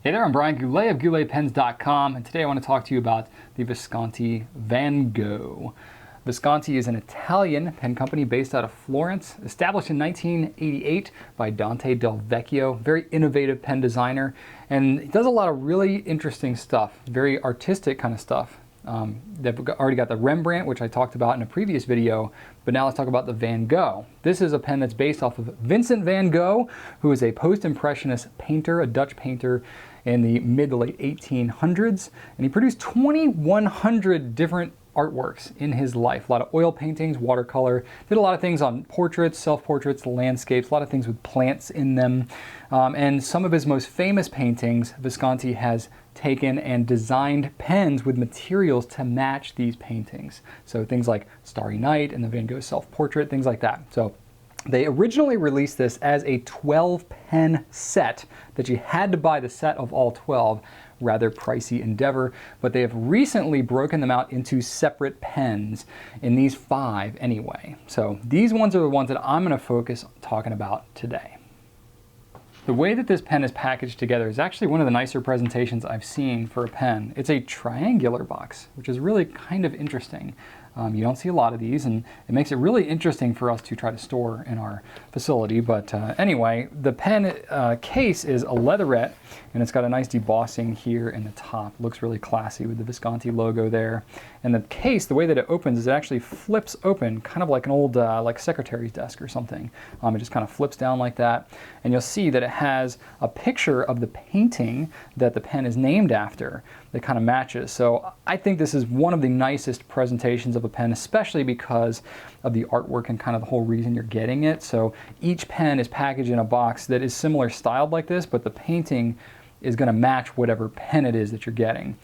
Hey there, I'm Brian Goulet of GouletPens.com, and today I want to talk to you about the Visconti Van Gogh. Visconti is an Italian pen company based out of Florence, established in 1988 by Dante Del Vecchio, very innovative pen designer, and he does a lot of really interesting stuff, very artistic kind of stuff. They've already got the Rembrandt, which I talked about in a previous video, but now let's talk about the Van Gogh. This is a pen that's based off of Vincent van Gogh, who is a post-impressionist painter, a Dutch painter in the mid to late 1800s, and he produced 2,100 different artworks in his life. A lot of oil paintings, watercolor, did a lot of things on portraits, self-portraits, landscapes, a lot of things with plants in them. And some of his most famous paintings, Visconti has taken and designed pens with materials to match these paintings. So things like Starry Night and the Van Gogh self-portrait, things like that. So they originally released this as a 12-pen set that you had to buy the set of all 12, rather pricey endeavor, but they have recently broken them out into separate pens in these 5 anyway. So these ones are the ones that I'm going to focus on talking about today. The way that this pen is packaged together is actually one of the nicer presentations I've seen for a pen. It's a triangular box, which is really kind of interesting. You don't see a lot of these, and it makes it really interesting for us to try to store in our facility. But anyway, the pen case is a leatherette, and it's got a nice debossing here in the top. Looks really classy with the Visconti logo there. And the case, the way that it opens is it actually flips open, kind of like an old like secretary's desk or something. It just kind of flips down like that. And you'll see that it has a picture of the painting that the pen is named after that kind of matches. So I think this is one of the nicest presentations of a pen, especially because of the artwork and kind of the whole reason you're getting it. So each pen is packaged in a box that is similar styled like this, but the painting is going to match whatever pen it is that you're getting.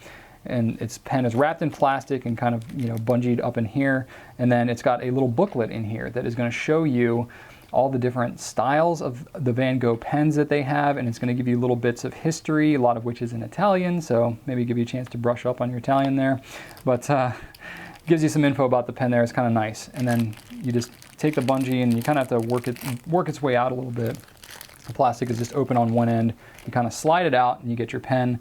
And its pen is wrapped in plastic and kind of, bungeed up in here. And then it's got a little booklet in here that is going to show you all the different styles of the Van Gogh pens that they have, and it's going to give you little bits of history, a lot of which is in Italian, so maybe give you a chance to brush up on your Italian there. But gives you some info about the pen there. It's kind of nice. And then you just take the bungee and you kind of have to work its way out a little bit. The plastic is just open on one end. You kind of slide it out and you get your pen.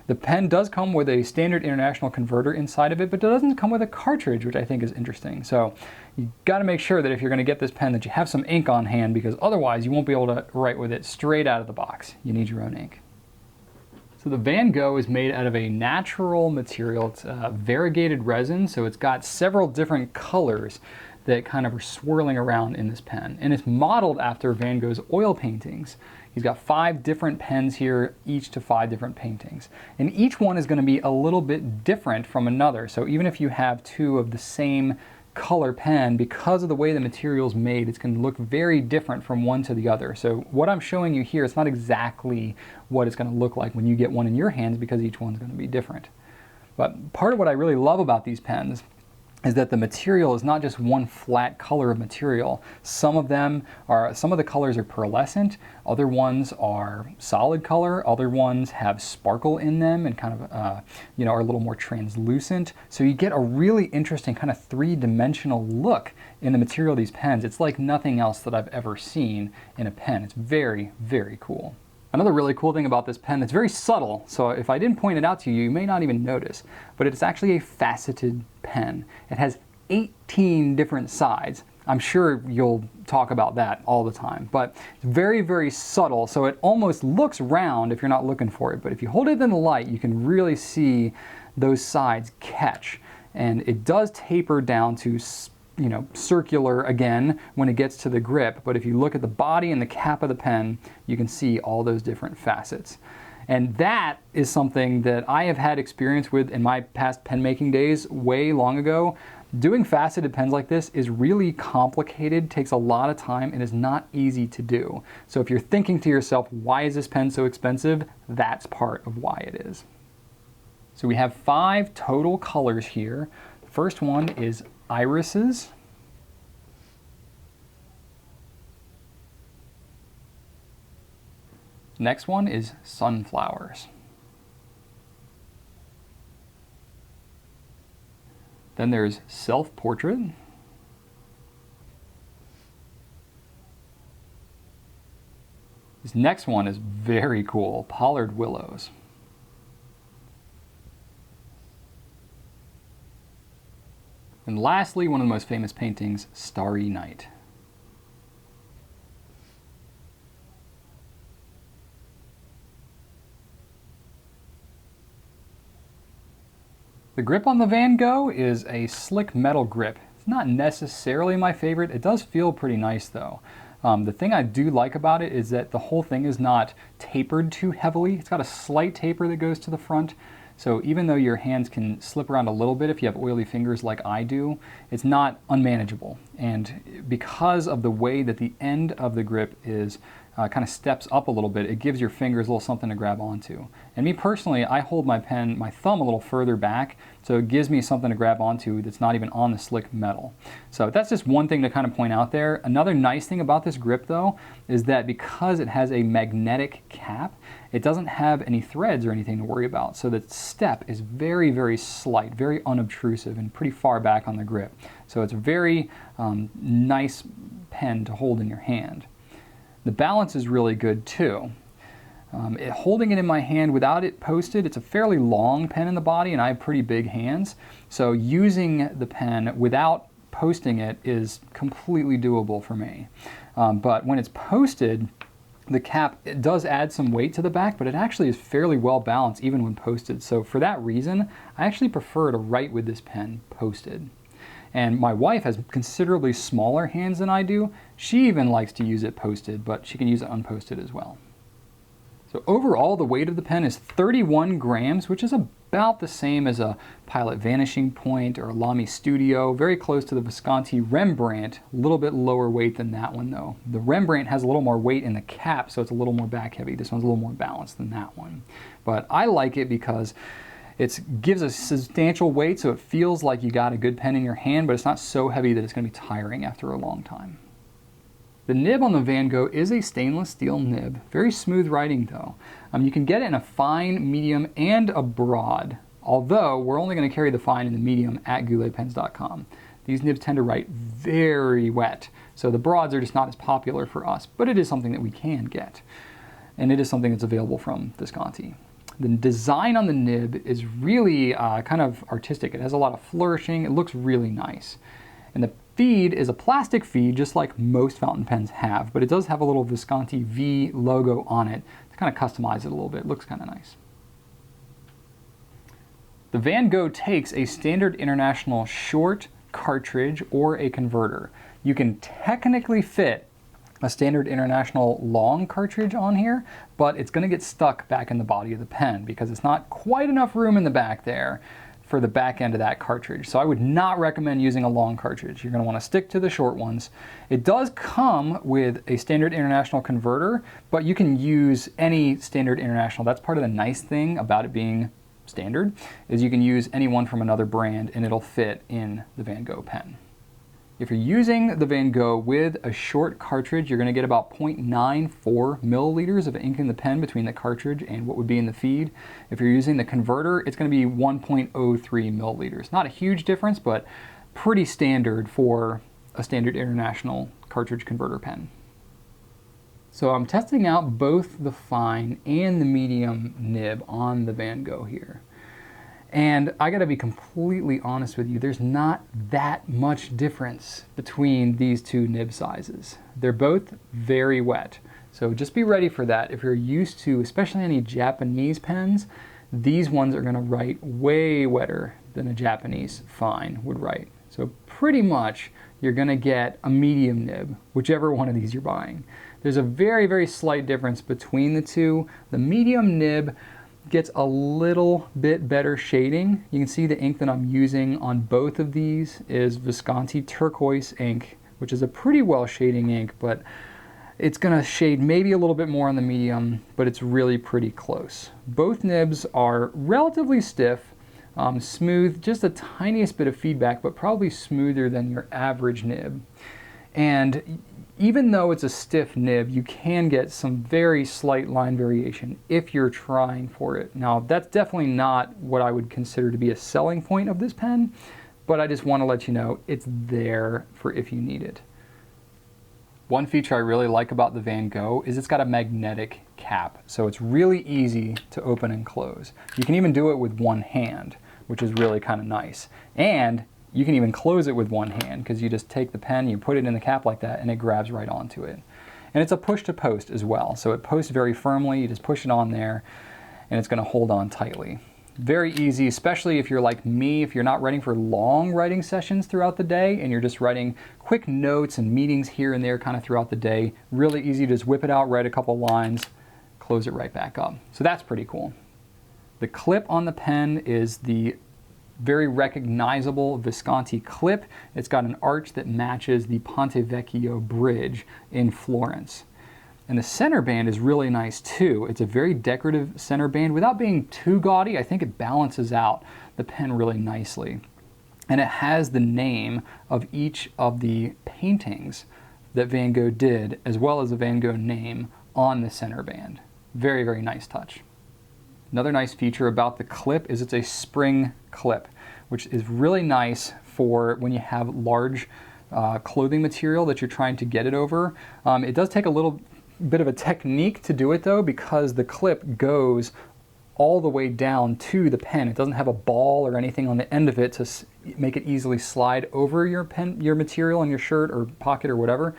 The pen does come with a standard international converter inside of it, but it doesn't come with a cartridge, which I think is interesting. So you got to make sure that if you're going to get this pen that you have some ink on hand, because otherwise you won't be able to write with it straight out of the box. You need your own ink. So the Van Gogh is made out of a natural material. It's variegated resin, so it's got several different colors that kind of are swirling around in this pen. And it's modeled after Van Gogh's oil paintings. He's got 5 different pens here, each to 5 different paintings. And each one is going to be a little bit different from another. So even if you have 2 of the same color pen, because of the way the material is made, it's going to look very different from one to the other. So what I'm showing you here, it's not exactly what it's going to look like when you get one in your hands, because each one's going to be different. But part of what I really love about these pens is that the material is not just one flat color of material. Some of the colors are pearlescent, other ones are solid color, other ones have sparkle in them and kind of are a little more translucent. So you get a really interesting kind of 3-dimensional look in the material of these pens. It's like nothing else that I've ever seen in a pen. It's very, very cool. Another really cool thing about this pen that's very subtle, so if I didn't point it out to you, you may not even notice, but it's actually a faceted pen. It has 18 different sides. I'm sure you'll talk about that all the time, but it's very, very subtle, so it almost looks round if you're not looking for it, but if you hold it in the light, you can really see those sides catch, and it does taper down to circular again when it gets to the grip, but if you look at the body and the cap of the pen, you can see all those different facets. And that is something that I have had experience with in my past pen making days way long ago. Doing faceted pens like this is really complicated, takes a lot of time, and is not easy to do. So if you're thinking to yourself, why is this pen so expensive? That's part of why it is. So we have 5 total colors here. The first one is irises. Next one is sunflowers. Then there's self-portrait. This next one is very cool, Pollard Willows. And lastly, one of the most famous paintings, Starry Night. The grip on the Van Gogh is a slick metal grip. It's not necessarily my favorite. It does feel pretty nice though. The thing I do like about it is that the whole thing is not tapered too heavily. It's got a slight taper that goes to the front. So even though your hands can slip around a little bit if you have oily fingers like I do, it's not unmanageable. And because of the way that the end of the grip is kind of steps up a little bit, it gives your fingers a little something to grab onto. And me personally, I hold my pen, my thumb a little further back, so it gives me something to grab onto that's not even on the slick metal. So that's just one thing to kind of point out there. Another nice thing about this grip though, is that because it has a magnetic cap, it doesn't have any threads or anything to worry about. So the step is very, very slight, very unobtrusive and pretty far back on the grip. So it's a very nice pen to hold in your hand. The balance is really good too. Holding it in my hand without it posted, it's a fairly long pen in the body and I have pretty big hands. So using the pen without posting it is completely doable for me. But when it's posted, the cap, it does add some weight to the back, but it actually is fairly well balanced even when posted. So for that reason, I actually prefer to write with this pen posted. And my wife has considerably smaller hands than I do. She even likes to use it posted, but she can use it unposted as well. So overall, the weight of the pen is 31 grams, which is about the same as a Pilot Vanishing Point or a Lamy Studio, very close to the Visconti Rembrandt, a little bit lower weight than that one though. The Rembrandt has a little more weight in the cap, so it's a little more back heavy. This one's a little more balanced than that one. But I like it because it gives a substantial weight, so it feels like you got a good pen in your hand, but it's not so heavy that it's going to be tiring after a long time. The nib on the Van Gogh is a stainless steel nib. Very smooth writing though. You can get it in a fine, medium, and a broad, although we're only going to carry the fine and the medium at gouletpens.com. These nibs tend to write very wet, so the broads are just not as popular for us, but it is something that we can get. And it is something that's available from Visconti. The design on the nib is really kind of artistic. It has a lot of flourishing. It looks really nice. And the feed is a plastic feed, just like most fountain pens have, but it does have a little Visconti V logo on it to kind of customize it a little bit. It looks kind of nice. The Van Gogh takes a standard international short cartridge or a converter. You can technically fit a standard international long cartridge on here, but it's going to get stuck back in the body of the pen because it's not quite enough room in the back there for the back end of that cartridge. So I would not recommend using a long cartridge. You're going to want to stick to the short ones. It does come with a standard international converter, but you can use any standard international. That's part of the nice thing about it being standard, is you can use any one from another brand and it'll fit in the Van Gogh pen. If you're using the Van Gogh with a short cartridge, you're going to get about 0.94 milliliters of ink in the pen between the cartridge and what would be in the feed. If you're using the converter, it's going to be 1.03 milliliters. Not a huge difference, but pretty standard for a standard international cartridge converter pen. So I'm testing out both the fine and the medium nib on the Van Gogh here. And I gotta be completely honest with you, there's not that much difference between these two nib sizes. They're both very wet, so just be ready for that. If you're used to, especially any Japanese pens, these ones are gonna write way wetter than a Japanese fine would write. So pretty much you're gonna get a medium nib, whichever one of these you're buying. There's a very, very slight difference between the two. The medium nib gets a little bit better shading. You can see the ink that I'm using on both of these is Visconti turquoise ink, which is a pretty well shading ink, but it's gonna shade maybe a little bit more on the medium, but it's really pretty close. Both nibs are relatively stiff, smooth, just the tiniest bit of feedback, but probably smoother than your average nib. And even though it's a stiff nib, you can get some very slight line variation if you're trying for it. Now, that's definitely not what I would consider to be a selling point of this pen, but I just want to let you know it's there for if you need it. One feature I really like about the Van Gogh is it's got a magnetic cap, so it's really easy to open and close. You can even do it with one hand, which is really kind of nice. And You can even close it with one hand because you just take the pen, you put it in the cap like that, and it grabs right onto it. And it's a push to post as well, so it posts very firmly. You just push it on there and it's going to hold on tightly. Very easy, especially if you're like me, if you're not writing for long writing sessions throughout the day and you're just writing quick notes and meetings here and there kind of throughout the day. Really easy to just whip it out, write a couple lines, close it right back up. So that's pretty cool. The clip on the pen is the very recognizable Visconti clip. It's got an arch that matches the Ponte Vecchio Bridge in Florence. And the center band is really nice too. It's a very decorative center band without being too gaudy. I think it balances out the pen really nicely. And it has the name of each of the paintings that Van Gogh did, as well as the Van Gogh name on the center band. Very, very nice touch. Another nice feature about the clip is it's a spring clip, which is really nice for when you have large clothing material that you're trying to get it over. It does take a little bit of a technique to do it though, because the clip goes all the way down to the pen. It doesn't have a ball or anything on the end of it to make it easily slide over your pen, your material in your shirt or pocket or whatever.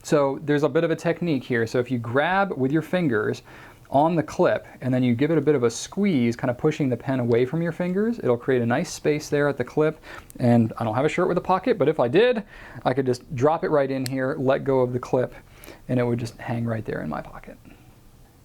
So there's a bit of a technique here. So if you grab with your fingers on the clip and then you give it a bit of a squeeze, kind of pushing the pen away from your fingers, it'll create a nice space there at the clip. And I don't have a shirt with a pocket, but if I did, I could just drop it right in here, let go of the clip, and it would just hang right there in my pocket.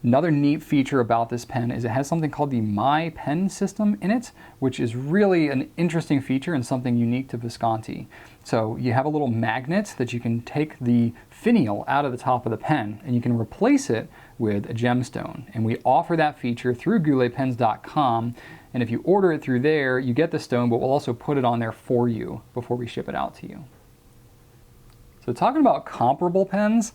Another neat feature about this pen is it has something called the My Pen system in it, which is really an interesting feature and something unique to Visconti. So you have a little magnet that you can take the finial out of the top of the pen and you can replace it with a gemstone. And we offer that feature through gouletpens.com. And if you order it through there, you get the stone, but we'll also put it on there for you before we ship it out to you. So talking about comparable pens,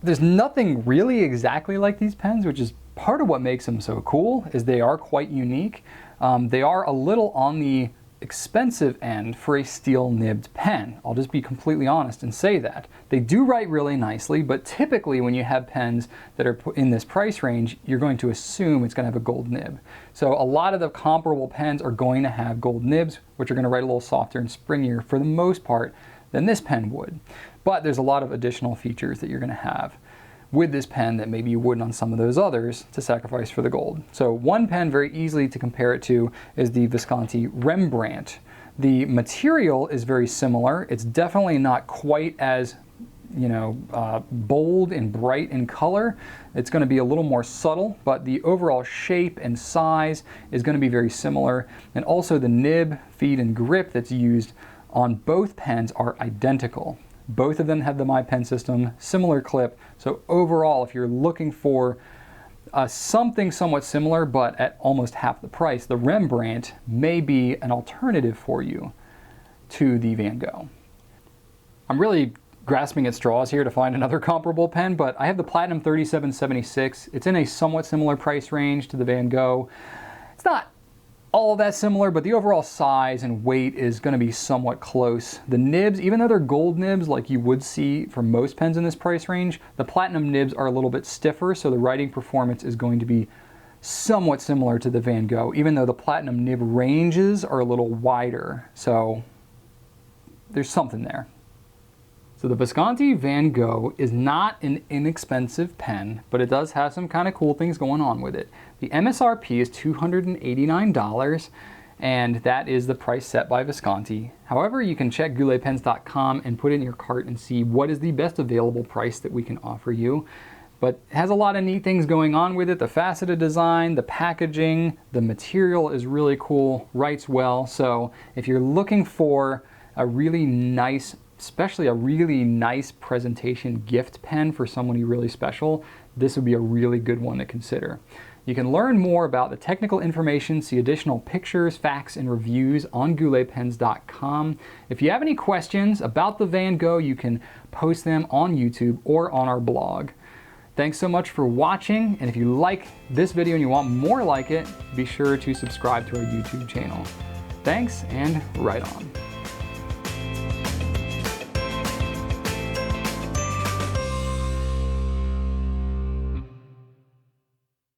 there's nothing really exactly like these pens, which is part of what makes them so cool, is they are quite unique. They are a little on the expensive end for a steel nibbed pen. I'll just be completely honest and say that. They do write really nicely, but typically when you have pens that are in this price range, you're going to assume it's going to have a gold nib. So a lot of the comparable pens are going to have gold nibs, which are going to write a little softer and springier for the most part than this pen would. But there's a lot of additional features that you're going to have with this pen that maybe you wouldn't on some of those others to sacrifice for the gold. So one pen very easily to compare it to is the Visconti Rembrandt. The material is very similar. It's definitely not quite as bold and bright in color. It's going to be a little more subtle, but the overall shape and size is going to be very similar. And also the nib, feed, and grip that's used on both pens are identical. Both of them have the My Pen system, similar clip. So overall, if you're looking for something somewhat similar but at almost half the price, the Rembrandt may be an alternative for you to the Van Gogh. I'm really grasping at straws here to find another comparable pen, but I have the Platinum 3776. It's in a somewhat similar price range to the Van Gogh. It's not all that similar, but the overall size and weight is going to be somewhat close. The nibs, even though they're gold nibs like you would see for most pens in this price range, the platinum nibs are a little bit stiffer, so the writing performance is going to be somewhat similar to the Van Gogh, even though the platinum nib ranges are a little wider. So there's something there. So the Visconti Van Gogh is not an inexpensive pen, but it does have some kind of cool things going on with it. The MSRP is $289, and that is the price set by Visconti. However, you can check gouletpens.com and put it in your cart and see what is the best available price that we can offer you. But it has a lot of neat things going on with it. The faceted design, the packaging, the material is really cool, writes well. So if you're looking for a really nice, especially a really nice presentation gift pen for somebody really special, this would be a really good one to consider. You can learn more about the technical information, see additional pictures, facts, and reviews on gouletpens.com. If you have any questions about the Van Gogh, you can post them on YouTube or on our blog. Thanks so much for watching, and if you like this video and you want more like it, be sure to subscribe to our YouTube channel. Thanks, and right on.